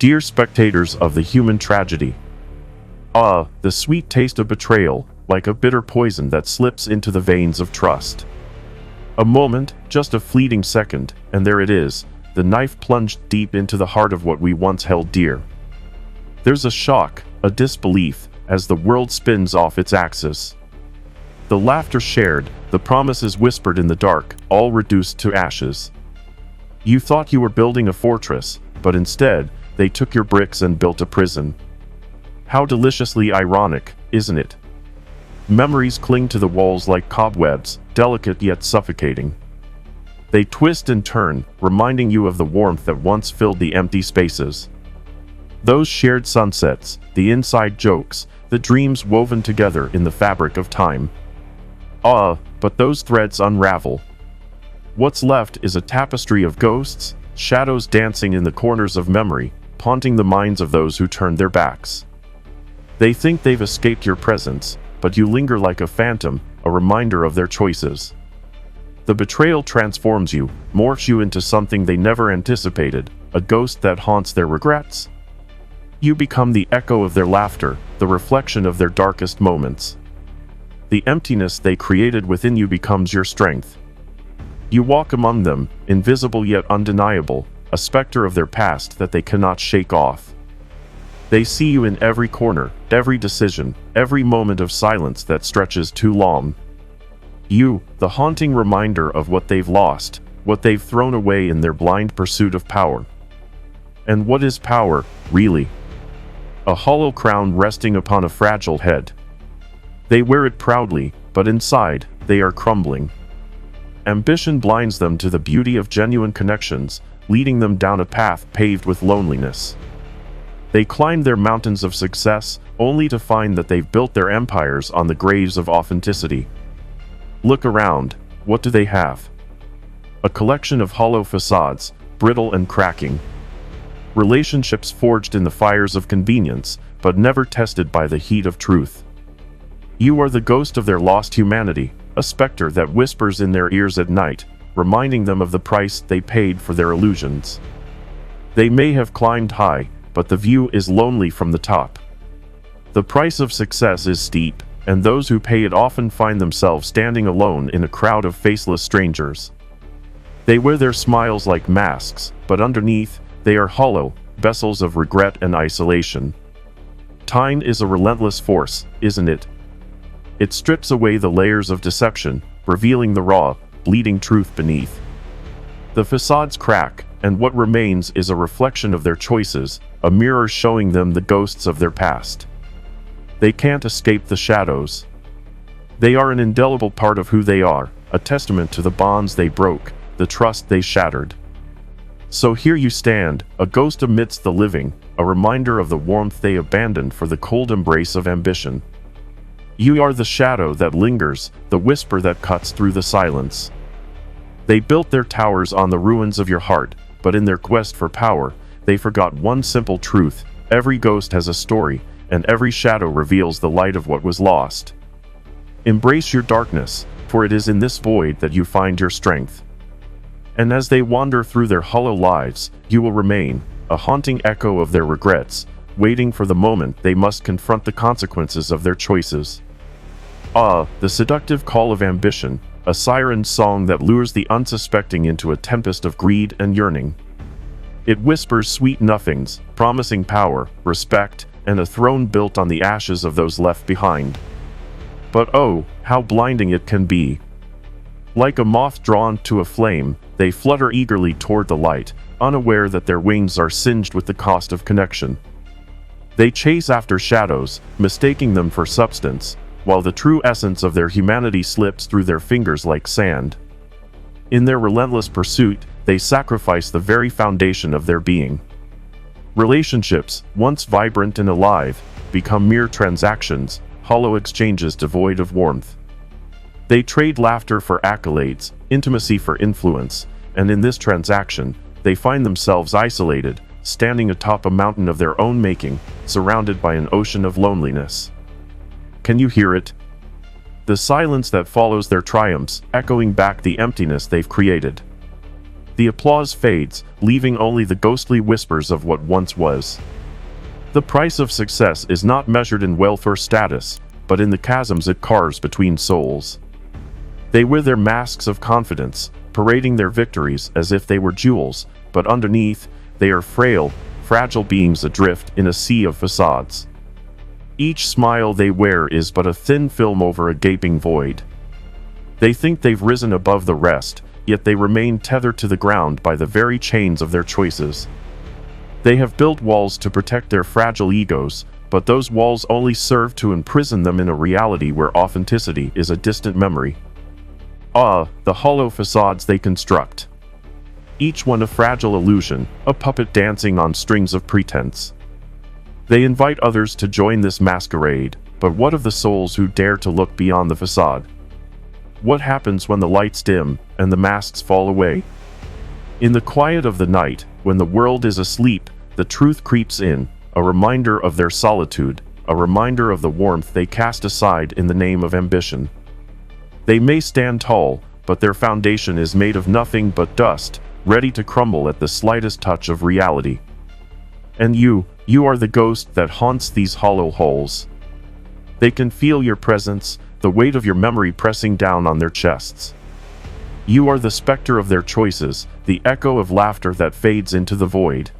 Dear spectators of the human tragedy. Ah, the sweet taste of betrayal, like a bitter poison that slips into the veins of trust. A moment, just a fleeting second, and there it is, the knife plunged deep into the heart of what we once held dear. There's a shock, a disbelief, as the world spins off its axis. The laughter shared, the promises whispered in the dark, all reduced to ashes. You thought you were building a fortress, but instead, they took your bricks and built a prison. How deliciously ironic, isn't it? Memories cling to the walls like cobwebs, delicate yet suffocating. They twist and turn, reminding you of the warmth that once filled the empty spaces. Those shared sunsets, the inside jokes, the dreams woven together in the fabric of time. Ah, but those threads unravel. What's left is a tapestry of ghosts, shadows dancing in the corners of memory, haunting the minds of those who turned their backs. They think they've escaped your presence, but you linger like a phantom, a reminder of their choices. The betrayal transforms you, morphs you into something they never anticipated, a ghost that haunts their regrets. You become the echo of their laughter, the reflection of their darkest moments. The emptiness they created within you becomes your strength. You walk among them, invisible yet undeniable, a specter of their past that they cannot shake off. They see you in every corner, every decision, every moment of silence that stretches too long. You, the haunting reminder of what they've lost, what they've thrown away in their blind pursuit of power. And what is power, really? A hollow crown resting upon a fragile head. They wear it proudly, but inside, they are crumbling. Ambition blinds them to the beauty of genuine connections, leading them down a path paved with loneliness. They climb their mountains of success, only to find that they've built their empires on the graves of authenticity. Look around, what do they have? A collection of hollow facades, brittle and cracking. Relationships forged in the fires of convenience, but never tested by the heat of truth. You are the ghost of their lost humanity, a specter that whispers in their ears at night, reminding them of the price they paid for their illusions. They may have climbed high, but the view is lonely from the top. The price of success is steep, and those who pay it often find themselves standing alone in a crowd of faceless strangers. They wear their smiles like masks, but underneath, they are hollow, vessels of regret and isolation. Time is a relentless force, isn't it? It strips away the layers of deception, revealing the raw, bleeding truth beneath. The facades crack, and what remains is a reflection of their choices, a mirror showing them the ghosts of their past. They can't escape the shadows. They are an indelible part of who they are, a testament to the bonds they broke, the trust they shattered. So here you stand, a ghost amidst the living, a reminder of the warmth they abandoned for the cold embrace of ambition. You are the shadow that lingers, the whisper that cuts through the silence. They built their towers on the ruins of your heart, but in their quest for power, they forgot one simple truth: every ghost has a story, and every shadow reveals the light of what was lost. Embrace your darkness, for it is in this void that you find your strength. And as they wander through their hollow lives, you will remain, a haunting echo of their regrets, waiting for the moment they must confront the consequences of their choices. Ah, the seductive call of ambition, a siren song that lures the unsuspecting into a tempest of greed and yearning. It whispers sweet nothings, promising power, respect, and a throne built on the ashes of those left behind. But oh, how blinding it can be. Like a moth drawn to a flame, they flutter eagerly toward the light, unaware that their wings are singed with the cost of connection. They chase after shadows, mistaking them for substance, while the true essence of their humanity slips through their fingers like sand. In their relentless pursuit, they sacrifice the very foundation of their being. Relationships, once vibrant and alive, become mere transactions, hollow exchanges devoid of warmth. They trade laughter for accolades, intimacy for influence, and in this transaction, they find themselves isolated, standing atop a mountain of their own making, surrounded by an ocean of loneliness. Can you hear it? The silence that follows their triumphs, echoing back the emptiness they've created. The applause fades, leaving only the ghostly whispers of what once was. The price of success is not measured in wealth or status, but in the chasms it carves between souls. They wear their masks of confidence, parading their victories as if they were jewels, but underneath, they are frail, fragile beings adrift in a sea of facades. Each smile they wear is but a thin film over a gaping void. They think they've risen above the rest, yet they remain tethered to the ground by the very chains of their choices. They have built walls to protect their fragile egos, but those walls only serve to imprison them in a reality where authenticity is a distant memory. The hollow facades they construct. Each one a fragile illusion, a puppet dancing on strings of pretense. They invite others to join this masquerade, but what of the souls who dare to look beyond the facade? What happens when the lights dim and the masks fall away? In the quiet of the night, when the world is asleep, the truth creeps in, a reminder of their solitude, a reminder of the warmth they cast aside in the name of ambition. They may stand tall, but their foundation is made of nothing but dust, ready to crumble at the slightest touch of reality. And you are the ghost that haunts these hollow holes. They can feel your presence, the weight of your memory pressing down on their chests. You are the specter of their choices, the echo of laughter that fades into the void.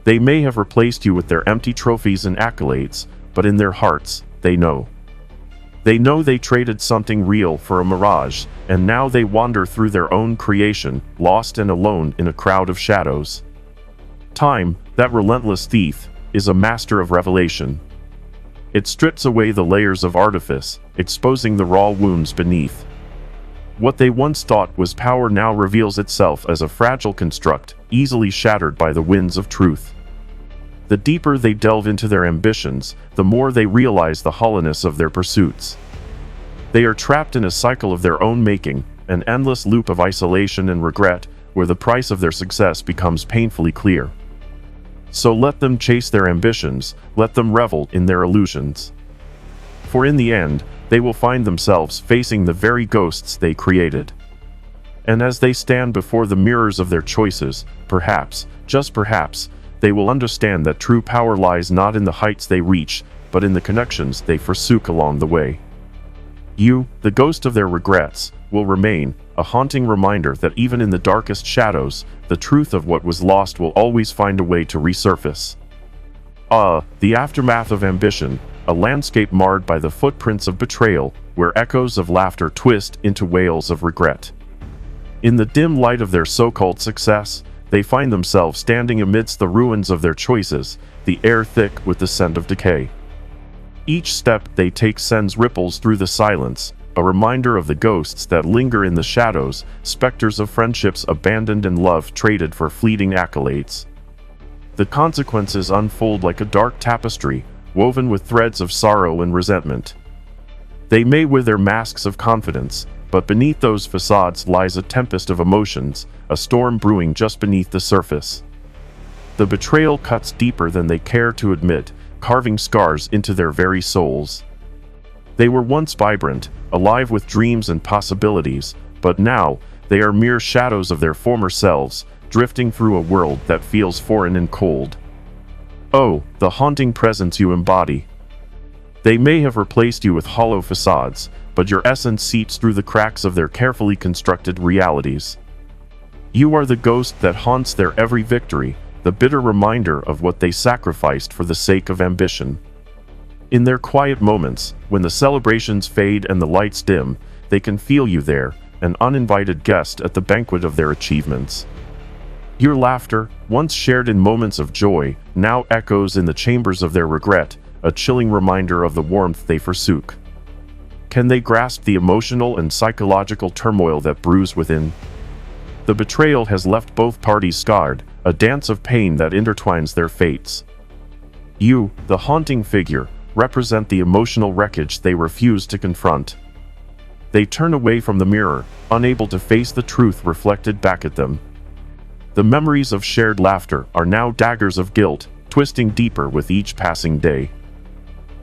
They may have replaced you with their empty trophies and accolades, but in their hearts, they know. They know they traded something real for a mirage, and now they wander through their own creation, lost and alone in a crowd of shadows. Time, that relentless thief, is a master of revelation. It strips away the layers of artifice, exposing the raw wounds beneath. What they once thought was power now reveals itself as a fragile construct, easily shattered by the winds of truth. The deeper they delve into their ambitions, the more they realize the hollowness of their pursuits. They are trapped in a cycle of their own making, an endless loop of isolation and regret, where the price of their success becomes painfully clear. So let them chase their ambitions, let them revel in their illusions. For in the end, they will find themselves facing the very ghosts they created. And as they stand before the mirrors of their choices, perhaps, just perhaps, they will understand that true power lies not in the heights they reach, but in the connections they forsook along the way. You, the ghost of their regrets, will remain, a haunting reminder that even in the darkest shadows, the truth of what was lost will always find a way to resurface. The aftermath of ambition, a landscape marred by the footprints of betrayal, where echoes of laughter twist into wails of regret. In the dim light of their so-called success, they find themselves standing amidst the ruins of their choices, the air thick with the scent of decay. Each step they take sends ripples through the silence, a reminder of the ghosts that linger in the shadows, specters of friendships abandoned and love traded for fleeting accolades. The consequences unfold like a dark tapestry, woven with threads of sorrow and resentment. They may wear their masks of confidence, but beneath those facades lies a tempest of emotions, a storm brewing just beneath the surface. The betrayal cuts deeper than they care to admit, carving scars into their very souls. They were once vibrant, alive with dreams and possibilities, but now they are mere shadows of their former selves, drifting through a world that feels foreign and cold. Oh, the haunting presence you embody. They may have replaced you with hollow facades, but your essence seeps through the cracks of their carefully constructed realities. You are the ghost that haunts their every victory, the bitter reminder of what they sacrificed for the sake of ambition. In their quiet moments, when the celebrations fade and the lights dim, they can feel you there, an uninvited guest at the banquet of their achievements. Your laughter, once shared in moments of joy, now echoes in the chambers of their regret, a chilling reminder of the warmth they forsook. Can they grasp the emotional and psychological turmoil that brews within? The betrayal has left both parties scarred, a dance of pain that intertwines their fates. You, the haunting figure, represent the emotional wreckage they refuse to confront. They turn away from the mirror, unable to face the truth reflected back at them. The memories of shared laughter are now daggers of guilt, twisting deeper with each passing day.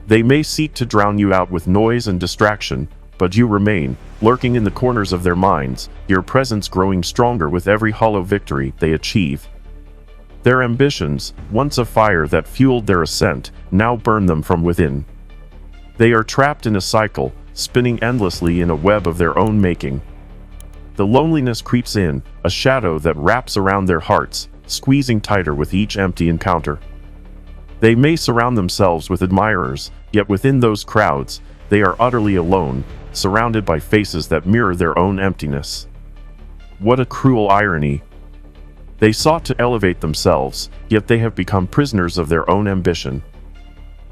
They may seek to drown you out with noise and distraction, but you remain, lurking in the corners of their minds, your presence growing stronger with every hollow victory they achieve. Their ambitions, once a fire that fueled their ascent, now burn them from within. They are trapped in a cycle, spinning endlessly in a web of their own making. The loneliness creeps in, a shadow that wraps around their hearts, squeezing tighter with each empty encounter. They may surround themselves with admirers, yet within those crowds, they are utterly alone, surrounded by faces that mirror their own emptiness. What a cruel irony! They sought to elevate themselves, yet they have become prisoners of their own ambition.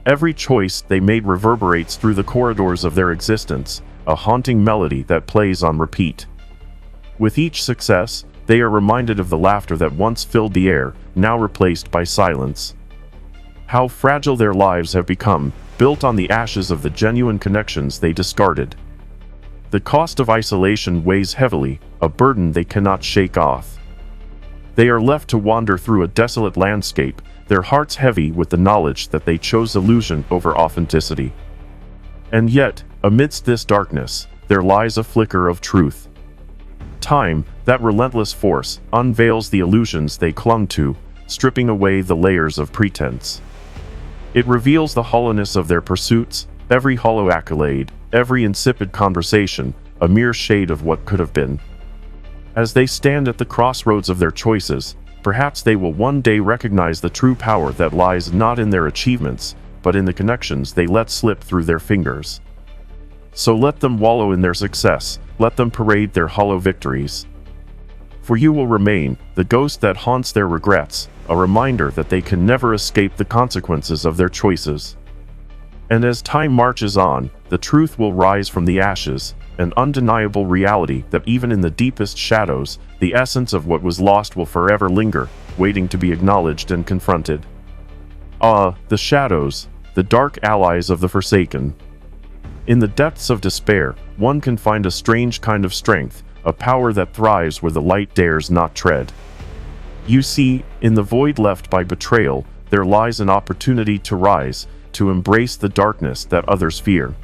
Every choice they made reverberates through the corridors of their existence, a haunting melody that plays on repeat. With each success, they are reminded of the laughter that once filled the air, now replaced by silence. How fragile their lives have become, built on the ashes of the genuine connections they discarded. The cost of isolation weighs heavily, a burden they cannot shake off. They are left to wander through a desolate landscape, their hearts heavy with the knowledge that they chose illusion over authenticity. And yet, amidst this darkness, there lies a flicker of truth. Time, that relentless force, unveils the illusions they clung to, stripping away the layers of pretense. It reveals the hollowness of their pursuits, every hollow accolade, every insipid conversation, a mere shade of what could have been. As they stand at the crossroads of their choices, perhaps they will one day recognize the true power that lies not in their achievements, but in the connections they let slip through their fingers. So let them wallow in their success, let them parade their hollow victories. For you will remain, the ghost that haunts their regrets, a reminder that they can never escape the consequences of their choices. And as time marches on, the truth will rise from the ashes, an undeniable reality that even in the deepest shadows, the essence of what was lost will forever linger, waiting to be acknowledged and confronted. Ah, the shadows, the dark allies of the forsaken. In the depths of despair, one can find a strange kind of strength, a power that thrives where the light dares not tread. You see, in the void left by betrayal, there lies an opportunity to rise, to embrace the darkness that others fear.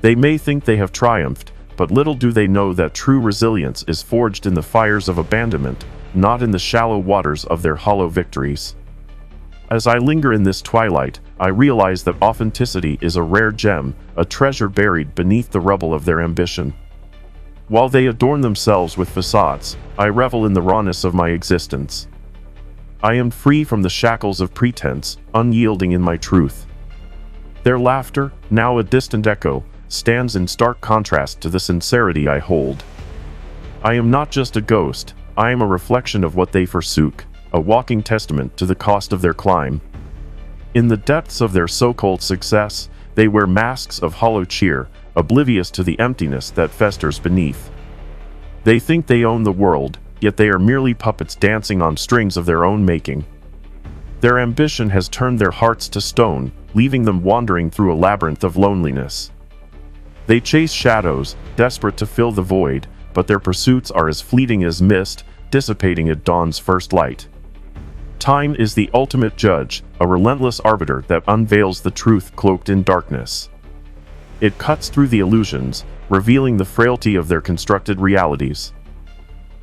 They may think they have triumphed, but little do they know that true resilience is forged in the fires of abandonment, not in the shallow waters of their hollow victories. As I linger in this twilight, I realize that authenticity is a rare gem, a treasure buried beneath the rubble of their ambition. While they adorn themselves with facades, I revel in the rawness of my existence. I am free from the shackles of pretense, unyielding in my truth. Their laughter, now a distant echo, stands in stark contrast to the sincerity I hold. I am not just a ghost, I am a reflection of what they forsook, a walking testament to the cost of their climb. In the depths of their so-called success, they wear masks of hollow cheer, oblivious to the emptiness that festers beneath. They think they own the world, yet they are merely puppets dancing on strings of their own making. Their ambition has turned their hearts to stone, leaving them wandering through a labyrinth of loneliness. They chase shadows, desperate to fill the void, but their pursuits are as fleeting as mist, dissipating at dawn's first light. Time is the ultimate judge, a relentless arbiter that unveils the truth cloaked in darkness. It cuts through the illusions, revealing the frailty of their constructed realities.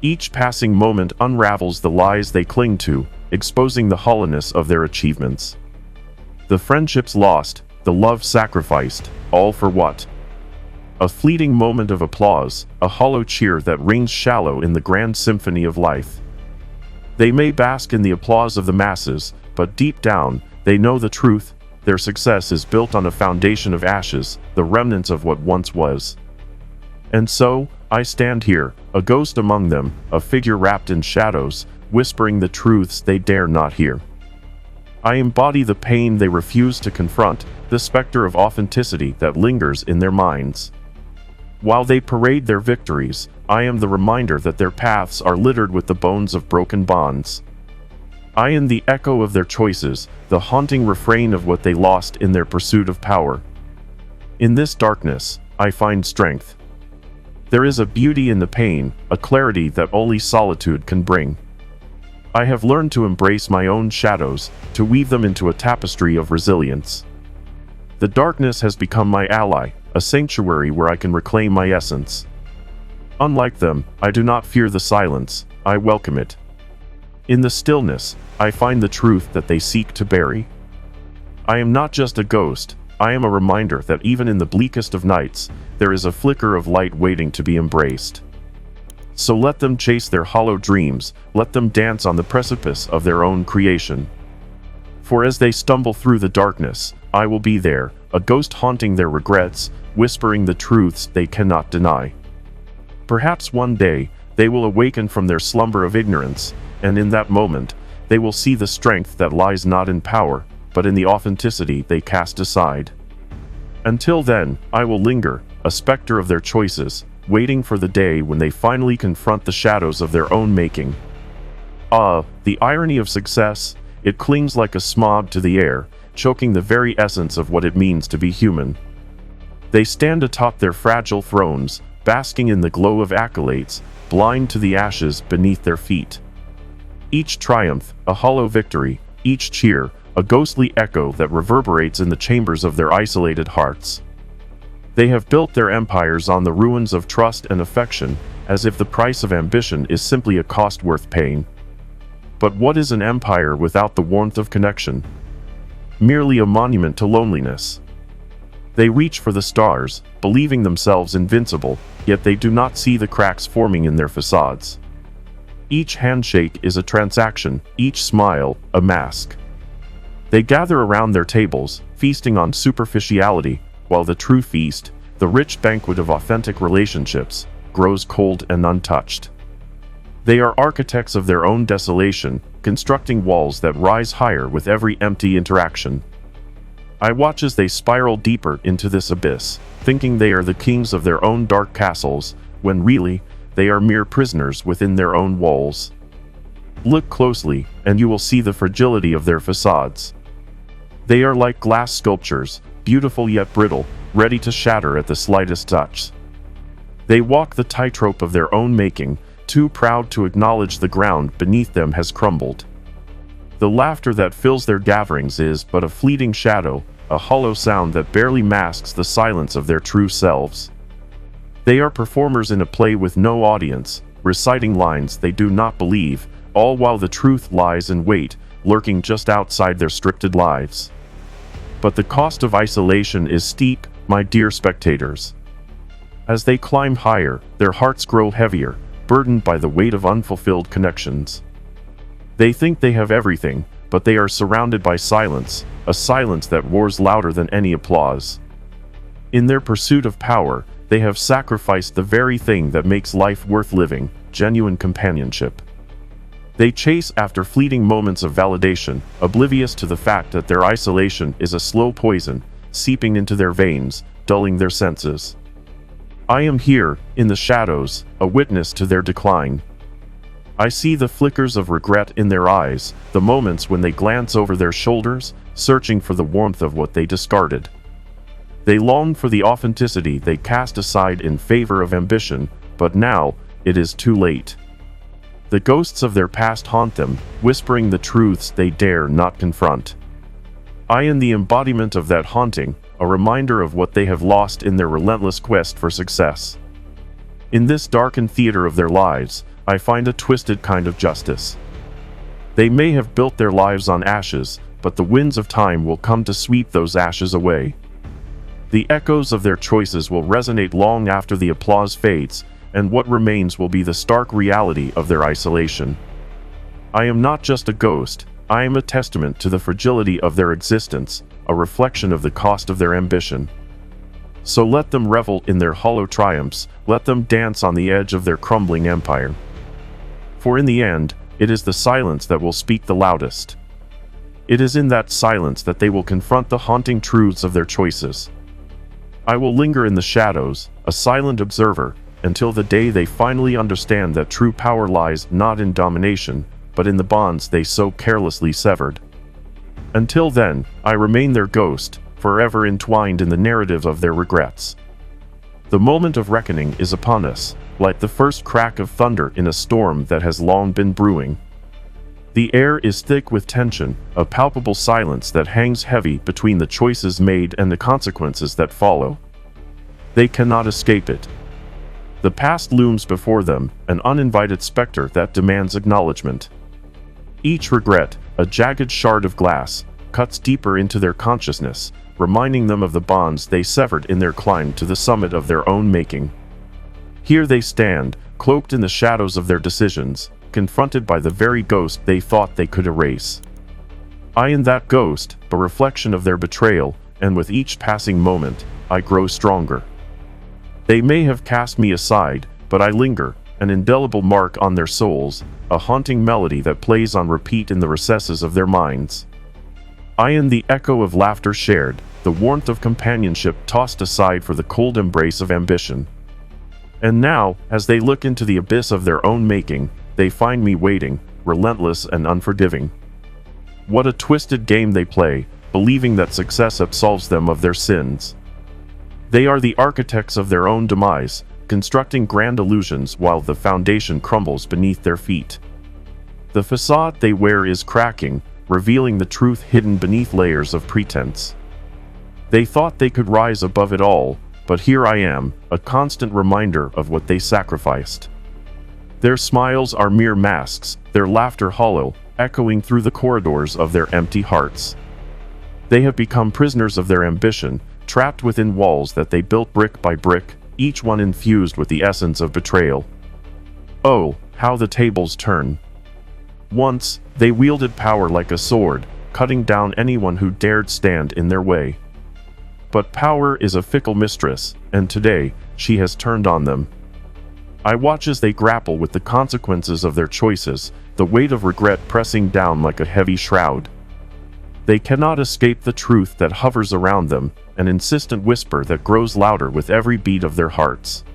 Each passing moment unravels the lies they cling to, exposing the hollowness of their achievements. The friendships lost, the love sacrificed, all for what? A fleeting moment of applause, a hollow cheer that rings shallow in the grand symphony of life. They may bask in the applause of the masses, but deep down, they know the truth. Their success is built on a foundation of ashes, the remnants of what once was. And so, I stand here, a ghost among them, a figure wrapped in shadows, whispering the truths they dare not hear. I embody the pain they refuse to confront, the specter of authenticity that lingers in their minds. While they parade their victories, I am the reminder that their paths are littered with the bones of broken bonds. I am the echo of their choices, the haunting refrain of what they lost in their pursuit of power. In this darkness, I find strength. There is a beauty in the pain, a clarity that only solitude can bring. I have learned to embrace my own shadows, to weave them into a tapestry of resilience. The darkness has become my ally, a sanctuary where I can reclaim my essence. Unlike them, I do not fear the silence, I welcome it. In the stillness, I find the truth that they seek to bury. I am not just a ghost, I am a reminder that even in the bleakest of nights, there is a flicker of light waiting to be embraced. So let them chase their hollow dreams, let them dance on the precipice of their own creation. For as they stumble through the darkness, I will be there, a ghost haunting their regrets, whispering the truths they cannot deny. Perhaps one day, they will awaken from their slumber of ignorance, and in that moment, they will see the strength that lies not in power, but in the authenticity they cast aside. Until then, I will linger, a specter of their choices, waiting for the day when they finally confront the shadows of their own making. Ah, the irony of success, it clings like a smog to the air, choking the very essence of what it means to be human. They stand atop their fragile thrones, basking in the glow of accolades, blind to the ashes beneath their feet. Each triumph, a hollow victory, each cheer, a ghostly echo that reverberates in the chambers of their isolated hearts. They have built their empires on the ruins of trust and affection, as if the price of ambition is simply a cost worth paying. But what is an empire without the warmth of connection? Merely a monument to loneliness. They reach for the stars, believing themselves invincible, yet they do not see the cracks forming in their facades. Each handshake is a transaction, each smile, a mask. They gather around their tables, feasting on superficiality, while the true feast, the rich banquet of authentic relationships, grows cold and untouched. They are architects of their own desolation, constructing walls that rise higher with every empty interaction. I watch as they spiral deeper into this abyss, thinking they are the kings of their own dark castles, when really, they are mere prisoners within their own walls. Look closely, and you will see the fragility of their facades. They are like glass sculptures, beautiful yet brittle, ready to shatter at the slightest touch. They walk the tightrope of their own making, too proud to acknowledge the ground beneath them has crumbled. The laughter that fills their gatherings is but a fleeting shadow, a hollow sound that barely masks the silence of their true selves. They are performers in a play with no audience, reciting lines they do not believe, all while the truth lies in wait, lurking just outside their scripted lives. But the cost of isolation is steep, my dear spectators. As they climb higher, their hearts grow heavier, burdened by the weight of unfulfilled connections. They think they have everything, but they are surrounded by silence, a silence that roars louder than any applause. In their pursuit of power, they have sacrificed the very thing that makes life worth living, genuine companionship. They chase after fleeting moments of validation, oblivious to the fact that their isolation is a slow poison, seeping into their veins, dulling their senses. I am here, in the shadows, a witness to their decline. I see the flickers of regret in their eyes, the moments when they glance over their shoulders, searching for the warmth of what they discarded. They long for the authenticity they cast aside in favor of ambition, but now, it is too late. The ghosts of their past haunt them, whispering the truths they dare not confront. I am the embodiment of that haunting, a reminder of what they have lost in their relentless quest for success. In this darkened theater of their lives, I find a twisted kind of justice. They may have built their lives on ashes, but the winds of time will come to sweep those ashes away. The echoes of their choices will resonate long after the applause fades, and what remains will be the stark reality of their isolation. I am not just a ghost, I am a testament to the fragility of their existence, a reflection of the cost of their ambition. So let them revel in their hollow triumphs, let them dance on the edge of their crumbling empire. For in the end, it is the silence that will speak the loudest. It is in that silence that they will confront the haunting truths of their choices. I will linger in the shadows, a silent observer, until the day they finally understand that true power lies not in domination, but in the bonds they so carelessly severed. Until then, I remain their ghost, forever entwined in the narrative of their regrets. The moment of reckoning is upon us, like the first crack of thunder in a storm that has long been brewing. The air is thick with tension, a palpable silence that hangs heavy between the choices made and the consequences that follow. They cannot escape it. The past looms before them, an uninvited specter that demands acknowledgement. Each regret, a jagged shard of glass, cuts deeper into their consciousness, reminding them of the bonds they severed in their climb to the summit of their own making. Here they stand, cloaked in the shadows of their decisions, confronted by the very ghost they thought they could erase. I am that ghost, a reflection of their betrayal, and with each passing moment, I grow stronger. They may have cast me aside, but I linger, an indelible mark on their souls, a haunting melody that plays on repeat in the recesses of their minds. I am the echo of laughter shared, the warmth of companionship tossed aside for the cold embrace of ambition. And now, as they look into the abyss of their own making, they find me waiting, relentless and unforgiving. What a twisted game they play, believing that success absolves them of their sins. They are the architects of their own demise, constructing grand illusions while the foundation crumbles beneath their feet. The facade they wear is cracking, revealing the truth hidden beneath layers of pretense. They thought they could rise above it all, but here I am, a constant reminder of what they sacrificed. Their smiles are mere masks, their laughter hollow, echoing through the corridors of their empty hearts. They have become prisoners of their ambition, trapped within walls that they built brick by brick, each one infused with the essence of betrayal. Oh, how the tables turn. Once, they wielded power like a sword, cutting down anyone who dared stand in their way. But power is a fickle mistress, and today, she has turned on them. I watch as they grapple with the consequences of their choices, the weight of regret pressing down like a heavy shroud. They cannot escape the truth that hovers around them, an insistent whisper that grows louder with every beat of their hearts.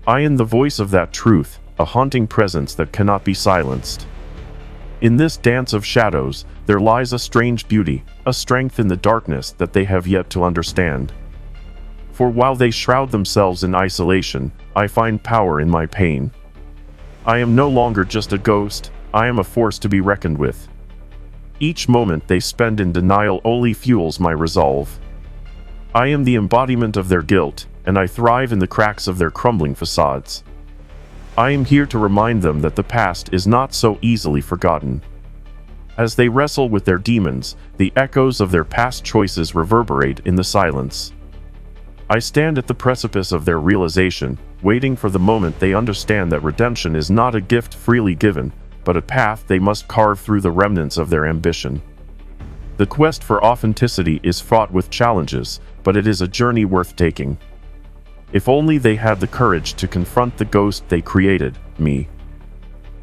I am the voice of that truth, a haunting presence that cannot be silenced. In this dance of shadows, there lies a strange beauty, a strength in the darkness that they have yet to understand. For while they shroud themselves in isolation, I find power in my pain. I am no longer just a ghost, I am a force to be reckoned with. Each moment they spend in denial only fuels my resolve. I am the embodiment of their guilt, and I thrive in the cracks of their crumbling facades. I am here to remind them that the past is not so easily forgotten. As they wrestle with their demons, the echoes of their past choices reverberate in the silence. I stand at the precipice of their realization, waiting for the moment they understand that redemption is not a gift freely given, but a path they must carve through the remnants of their ambition. The quest for authenticity is fraught with challenges, but it is a journey worth taking. If only they had the courage to confront the ghost they created, me.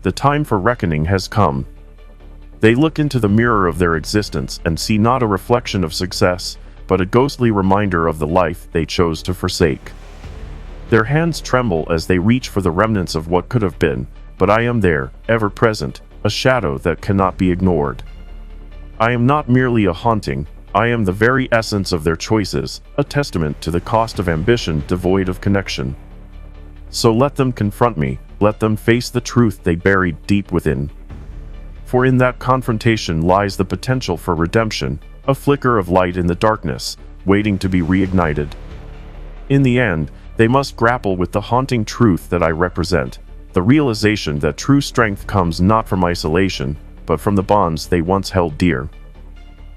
The time for reckoning has come. They look into the mirror of their existence and see not a reflection of success, but a ghostly reminder of the life they chose to forsake. Their hands tremble as they reach for the remnants of what could have been, but I am there, ever present, a shadow that cannot be ignored. I am not merely a haunting, I am the very essence of their choices, a testament to the cost of ambition devoid of connection. So let them confront me, let them face the truth they buried deep within. For in that confrontation lies the potential for redemption, a flicker of light in the darkness, waiting to be reignited. In the end, they must grapple with the haunting truth that I represent, the realization that true strength comes not from isolation, but from the bonds they once held dear.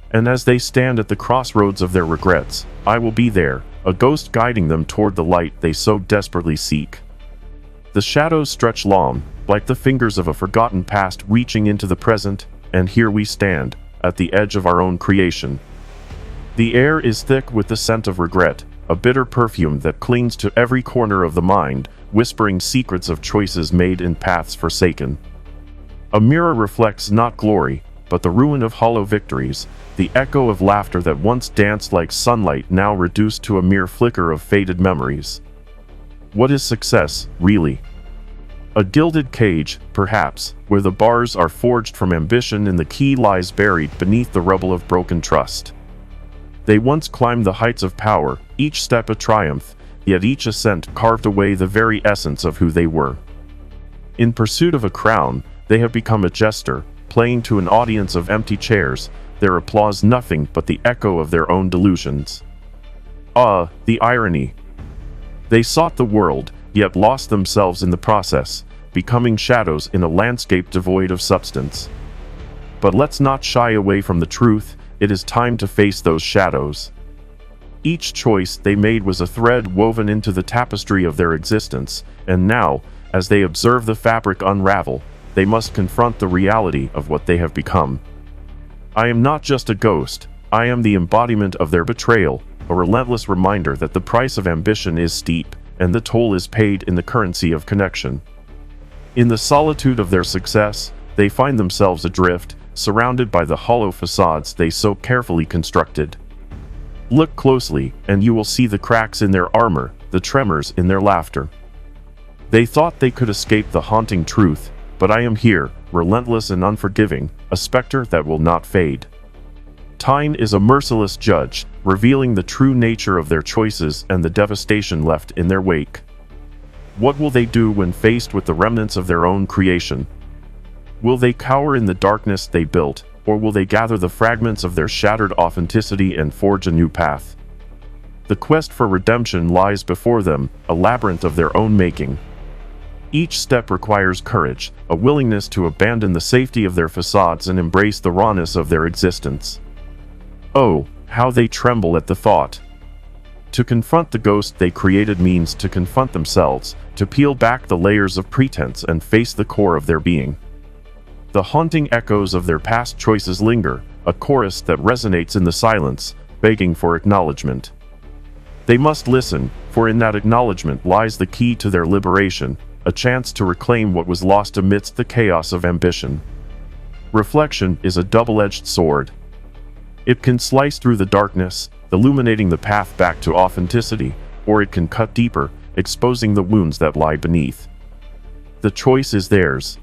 And as they stand at the crossroads of their regrets, I will be there, a ghost guiding them toward the light they so desperately seek. The shadows stretch long, like the fingers of a forgotten past reaching into the present, and here we stand, at the edge of our own creation. The air is thick with the scent of regret, a bitter perfume that clings to every corner of the mind, whispering secrets of choices made in paths forsaken. A mirror reflects not glory, but the ruin of hollow victories, the echo of laughter that once danced like sunlight now reduced to a mere flicker of faded memories. What is success, really? A gilded cage, perhaps, where the bars are forged from ambition and the key lies buried beneath the rubble of broken trust. They once climbed the heights of power, each step a triumph, yet each ascent carved away the very essence of who they were. In pursuit of a crown, they have become a jester, playing to an audience of empty chairs, their applause nothing but the echo of their own delusions. Ah, the irony! They sought the world, yet lost themselves in the process, becoming shadows in a landscape devoid of substance. But let's not shy away from the truth. It is time to face those shadows. Each choice they made was a thread woven into the tapestry of their existence, and now, as they observe the fabric unravel, they must confront the reality of what they have become. I am not just a ghost, I am the embodiment of their betrayal, a relentless reminder that the price of ambition is steep, and the toll is paid in the currency of connection. In the solitude of their success, they find themselves adrift, surrounded by the hollow facades they so carefully constructed. Look closely, and you will see the cracks in their armor, the tremors in their laughter. They thought they could escape the haunting truth, but I am here, relentless and unforgiving, a specter that will not fade. Time is a merciless judge, revealing the true nature of their choices and the devastation left in their wake. What will they do when faced with the remnants of their own creation? Will they cower in the darkness they built, or will they gather the fragments of their shattered authenticity and forge a new path? The quest for redemption lies before them, a labyrinth of their own making. Each step requires courage, a willingness to abandon the safety of their facades and embrace the rawness of their existence. Oh, how they tremble at the thought. To confront the ghost they created means to confront themselves, to peel back the layers of pretense and face the core of their being. The haunting echoes of their past choices linger, a chorus that resonates in the silence, begging for acknowledgement. They must listen, for in that acknowledgement lies the key to their liberation, a chance to reclaim what was lost amidst the chaos of ambition. Reflection is a double-edged sword. It can slice through the darkness, illuminating the path back to authenticity, or it can cut deeper, exposing the wounds that lie beneath. The choice is theirs.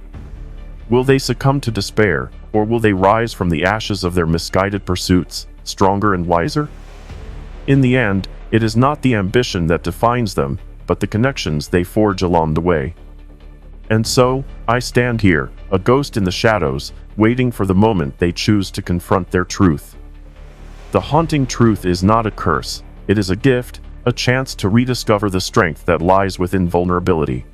Will they succumb to despair, or will they rise from the ashes of their misguided pursuits, stronger and wiser? In the end, it is not the ambition that defines them, but the connections they forge along the way. And so, I stand here, a ghost in the shadows, waiting for the moment they choose to confront their truth. The haunting truth is not a curse, it is a gift, a chance to rediscover the strength that lies within vulnerability.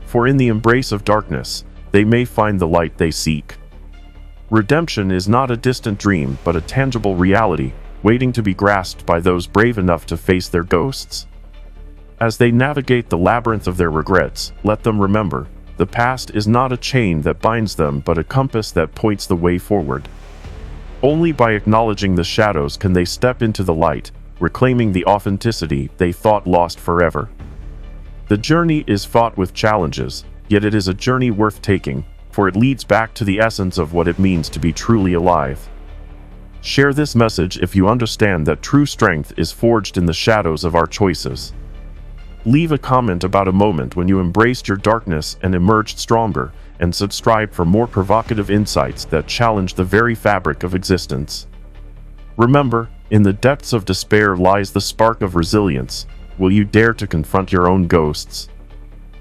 For in the embrace of darkness, they may find the light they seek. Redemption is not a distant dream, but a tangible reality, waiting to be grasped by those brave enough to face their ghosts. As they navigate the labyrinth of their regrets, let them remember, the past is not a chain that binds them but a compass that points the way forward. Only by acknowledging the shadows can they step into the light, reclaiming the authenticity they thought lost forever. The journey is fraught with challenges, yet it is a journey worth taking, for it leads back to the essence of what it means to be truly alive. Share this message if you understand that true strength is forged in the shadows of our choices. Leave a comment about a moment when you embraced your darkness and emerged stronger, and subscribe for more provocative insights that challenge the very fabric of existence. Remember, in the depths of despair lies the spark of resilience. Will you dare to confront your own ghosts?